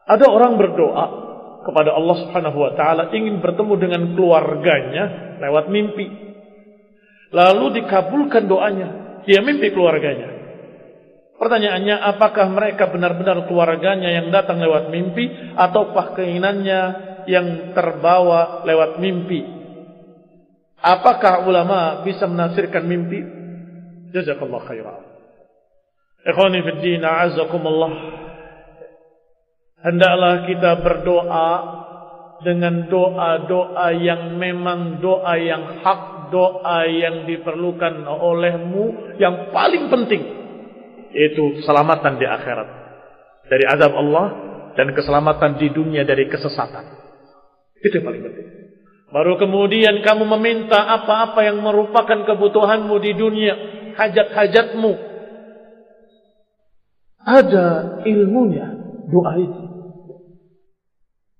Ada orang berdoa kepada Allah Subhanahu wa taala ingin bertemu dengan keluarganya lewat mimpi. Lalu dikabulkan doanya, dia mimpi keluarganya. Pertanyaannya, apakah mereka benar-benar keluarganya yang datang lewat mimpi ataukah keinginannya yang terbawa lewat mimpi? Apakah ulama bisa menafsirkan mimpi? Jazakallahu khairan. Ikhwani fid din, a'azzakumullah. Hendaklah kita berdoa dengan doa-doa yang memang doa yang hak, doa yang diperlukan olehmu, yang paling penting yaitu keselamatan di akhirat dari azab Allah dan keselamatan di dunia dari kesesatan. Itu yang paling penting. Baru kemudian kamu meminta apa-apa yang merupakan kebutuhanmu di dunia, hajat-hajatmu. Ada ilmunya doa itu.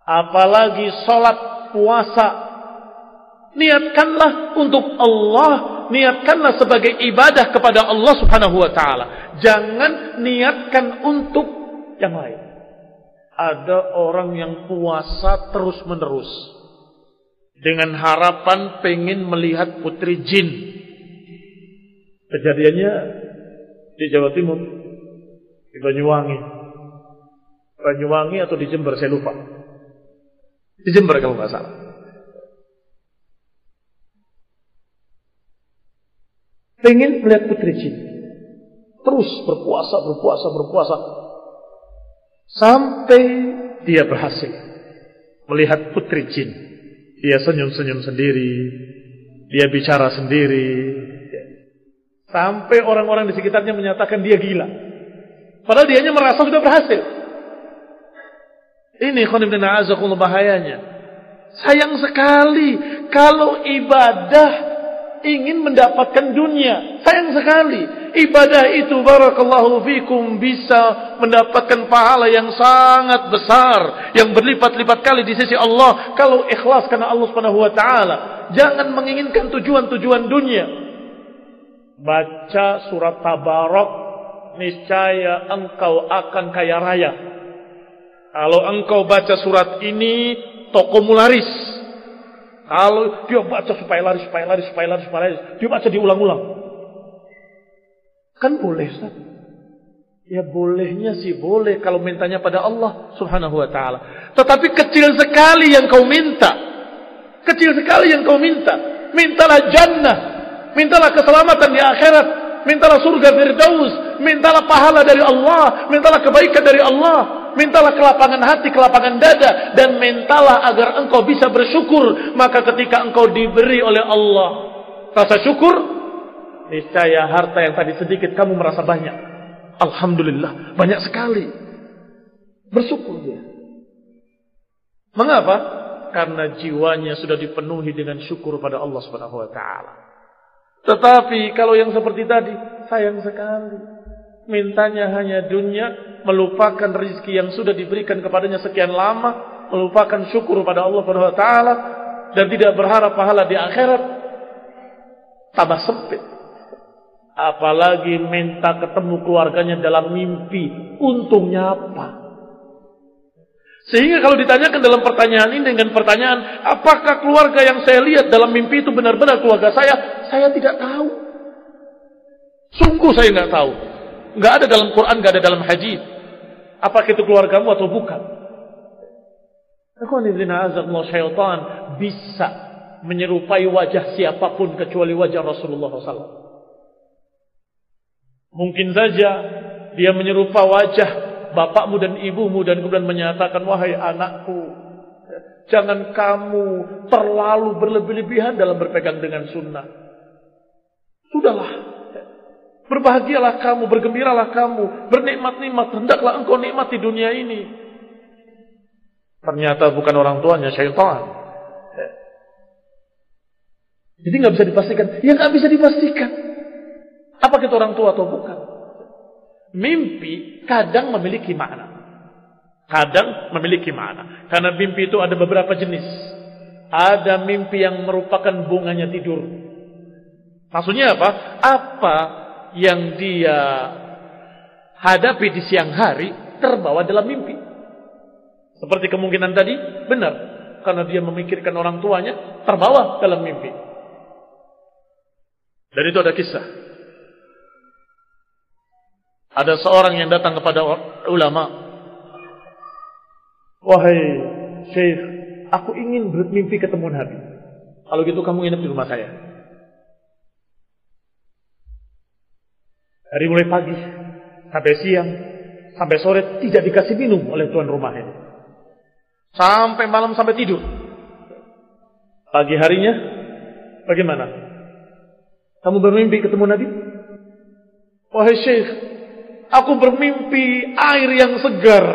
Apalagi sholat, puasa. Niatkanlah untuk Allah, niatkanlah sebagai ibadah kepada Allah Subhanahu wa taala. Jangan niatkan untuk yang lain. Ada orang yang puasa terus-menerus dengan harapan pengen melihat putri jin. Kejadiannya di Jawa Timur, di Banyuwangi atau di Jember, saya lupa. Di Jember kalau nggak salah. Pengen melihat putri jin. Terus berpuasa. Sampai dia berhasil melihat putri jin. Dia senyum-senyum sendiri. Dia bicara sendiri. Sampai orang-orang di sekitarnya menyatakan dia gila. Padahal dianya merasa sudah berhasil. Ini khonibna a'azakullah bahayanya. Sayang sekali kalau ibadah ingin mendapatkan dunia. Sayang sekali. Ibadah itu barakallahu fikum bisa mendapatkan pahala yang sangat besar, yang berlipat-lipat kali di sisi Allah kalau ikhlas karena Allah Subhanahu wa taala. Jangan menginginkan tujuan-tujuan dunia. Baca surat Tabarak, niscaya engkau akan kaya raya. Kalau engkau baca surat ini, tokomu laris. Kalau dia baca supaya laris, dia baca diulang-ulang. Kan boleh, Ustaz? Ya bolehnya sih boleh kalau mintanya pada Allah Subhanahu wa taala. Tetapi kecil sekali yang kau minta. Mintalah jannah, mintalah keselamatan di akhirat, mintalah surga Firdaus, mintalah pahala dari Allah, mintalah kebaikan dari Allah. Mintalah kelapangan hati, kelapangan dada, dan mintalah agar engkau bisa bersyukur. Maka ketika engkau diberi oleh Allah rasa syukur, niscaya harta yang tadi sedikit kamu merasa banyak. Alhamdulillah, banyak sekali. Bersyukur dia. Mengapa? Karena jiwanya sudah dipenuhi dengan syukur pada Allah Subhanahu wa taala. Tetapi kalau yang seperti tadi, sayang sekali. Mintanya hanya dunia, melupakan rezeki yang sudah diberikan kepadanya sekian lama, melupakan syukur pada Allah Subhanahu wa taala, dan tidak berharap pahala di akhirat. Tambah sempit. Apalagi minta ketemu keluarganya dalam mimpi. Untungnya apa? Sehingga kalau ditanyakan dalam pertanyaan ini dengan pertanyaan, apakah keluarga yang saya lihat dalam mimpi itu benar-benar keluarga saya tidak tahu. Sungguh saya nggak tahu. Nggak ada dalam Quran, nggak ada dalam hadis. Apakah itu keluargamu atau bukan? Syaitan bisa menyerupai wajah siapapun kecuali wajah Rasulullah SAW. Mungkin saja dia menyerupai wajah bapakmu dan ibumu dan kemudian menyatakan, wahai anakku, jangan kamu terlalu berlebih-lebihan dalam berpegang dengan sunnah. Sudahlah. Berbahagialah kamu, bergembiralah kamu, bernikmat-nikmat, hendaklah engkau nikmati dunia ini. Ternyata bukan orang tuanya, syaitan. Jadi nggak bisa dipastikan. Ya nggak bisa dipastikan. Apa itu orang tua atau bukan? Mimpi kadang memiliki makna. Karena mimpi itu ada beberapa jenis. Ada mimpi yang merupakan bunganya tidur. Maksudnya apa? Apa yang dia hadapi di siang hari terbawa dalam mimpi. Seperti kemungkinan tadi, benar. Karena dia memikirkan orang tuanya, terbawa dalam mimpi. Dan itu ada kisah. Ada seorang yang datang kepada ulama. Wahai Syekh, aku ingin bermimpi ketemu Nabi. Kalau gitu kamu nginep di rumah saya. Dari mulai pagi sampai siang, sampai sore tidak dikasih minum oleh tuan rumah ini. Sampai malam sampai tidur. Pagi harinya bagaimana? Kamu bermimpi ketemu Nabi? Wahai Syekh, aku bermimpi air yang segar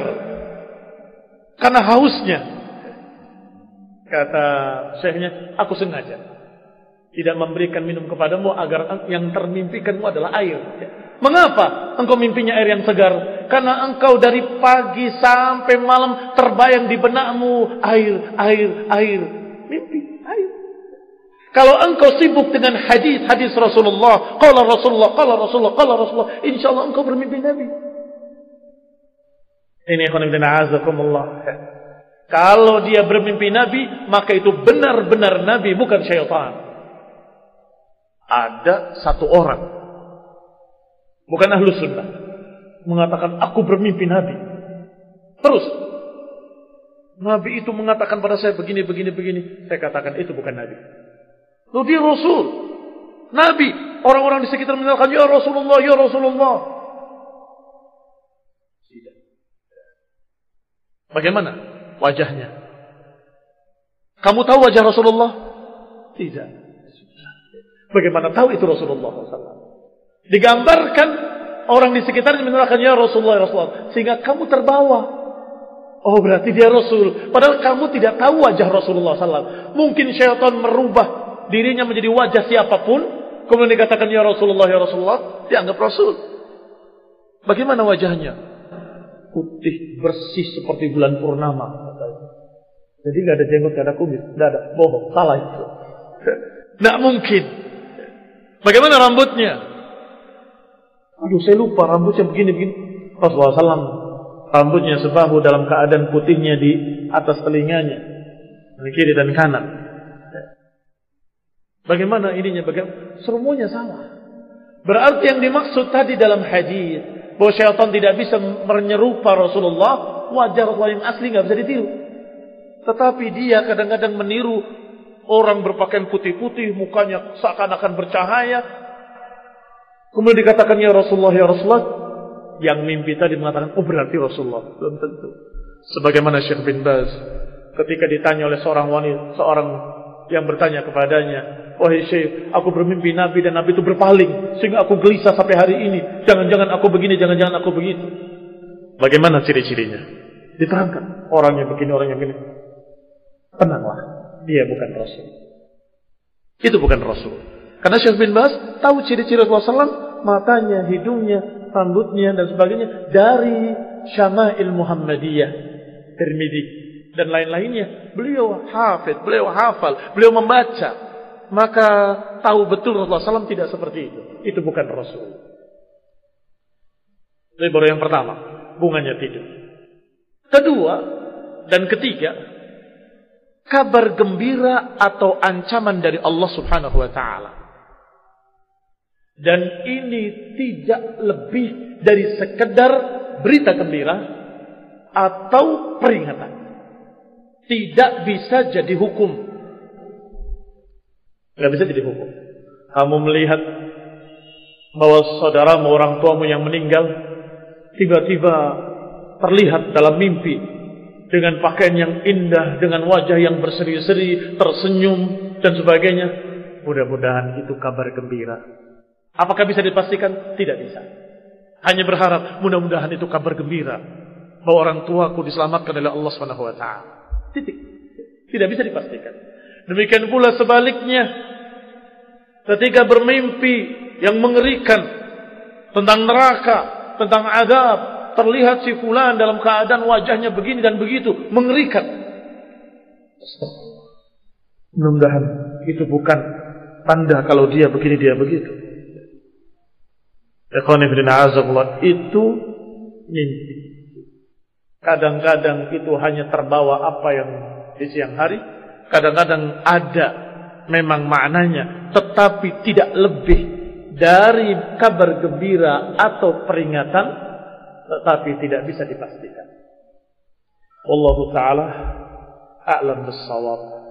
karena hausnya. Kata Syekhnya, aku sengaja tidak memberikan minum kepadamu agar yang termimpikanmu adalah air. Mengapa engkau mimpinya air yang segar? Karena engkau dari pagi sampai malam terbayang di benakmu air. Mimpi air. Kalau engkau sibuk dengan hadis Rasulullah, qala Rasulullah, insyaallah engkau bermimpi Nabi. Ini ikhwan fillah azakumullah. Kalau dia bermimpi Nabi, maka itu benar-benar Nabi, bukan syaitan. Ada satu orang, bukan ahlu sunnah, mengatakan aku bermimpi Nabi. Terus Nabi itu mengatakan pada saya begini. Saya katakan itu bukan Nabi. Loh, dia Rasul, Nabi. Orang-orang di sekitar mengenalkan ya Rasulullah. Tidak. Bagaimana wajahnya? Kamu tahu wajah Rasulullah? Tidak. Bagaimana tahu itu Rasulullah SAW? Digambarkan orang di sekitarnya mengenalkan ya Rasulullah. Sehingga kamu terbawa. Oh, berarti dia Rasul. Padahal kamu tidak tahu wajah Rasulullah SAW. Mungkin syaitan merubah dirinya menjadi wajah siapapun, kemudian dikatakan ya Rasulullah, dianggap Rasul. Bagaimana wajahnya? Putih, bersih seperti bulan purnama. Jadi gak ada jenggot, gak ada kumis, gak ada, bohong, salah itu. Gak mungkin. Bagaimana rambutnya? Aduh, saya lupa rambutnya begini. Rasulullah SAW rambutnya sebahu dalam keadaan putihnya di atas telinganya, di kiri dan kanan. Bagaimana ininya? Semuanya salah. Berarti yang dimaksud tadi dalam hadis bahwa syaitan tidak bisa menyerupa Rasulullah, wajah Rasulullah yang asli nggak bisa ditiru. Tetapi dia kadang-kadang meniru orang berpakaian putih-putih, mukanya seakan-akan bercahaya. Kemudian dikatakan ya Rasulullah. Yang mimpi tadi mengatakan, oh berarti Rasulullah. Belum tentu. Sebagaimana Syekh bin Baz ketika ditanya oleh seorang yang bertanya kepadanya, wahai Syekh, aku bermimpi Nabi dan Nabi itu berpaling sehingga aku gelisah sampai hari ini. Jangan-jangan aku begini, jangan-jangan aku begitu. Bagaimana ciri-cirinya? Diterangkan, orangnya begini. Tenanglah, dia bukan Rasul. Itu bukan Rasul. Karena Syekh bin Baz tahu ciri-ciri Rasulullah SAW, matanya, hidungnya, rambutnya dan sebagainya dari Syama'il Muhammadiyah, Tirmidzi dan lain-lainnya. Beliau hafid, beliau hafal, beliau membaca. Maka tahu betul Rasulullah SAW tidak seperti itu. Itu bukan Rasul. Ini baru yang pertama, bunganya tidur. Kedua dan ketiga, kabar gembira atau ancaman dari Allah Subhanahu wa ta'ala. Dan ini tidak lebih dari sekedar berita gembira atau peringatan. Tidak bisa jadi hukum. Tidak bisa jadi hukum. Kamu melihat bahwa saudaramu, orang tuamu yang meninggal, tiba-tiba terlihat dalam mimpi dengan pakaian yang indah, dengan wajah yang berseri-seri, tersenyum dan sebagainya. Mudah-mudahan itu kabar gembira. Apakah bisa dipastikan? Tidak bisa. Hanya berharap mudah-mudahan itu kabar gembira bahwa orang tuaku diselamatkan oleh Allah Subhanahu wa taala. Titik. Tidak bisa dipastikan. Demikian pula sebaliknya, ketika bermimpi yang mengerikan tentang neraka, tentang azab, terlihat si fulan dalam keadaan wajahnya begini dan begitu, mengerikan. Mudah-mudahan itu bukan tanda kalau dia begini, dia begitu. Itu mimpi. Kadang-kadang itu hanya terbawa apa yang di siang hari. Kadang-kadang ada memang maknanya, tetapi tidak lebih dari kabar gembira atau peringatan, tetapi tidak bisa dipastikan. Wallahu ta'ala a'lam bis-shawab.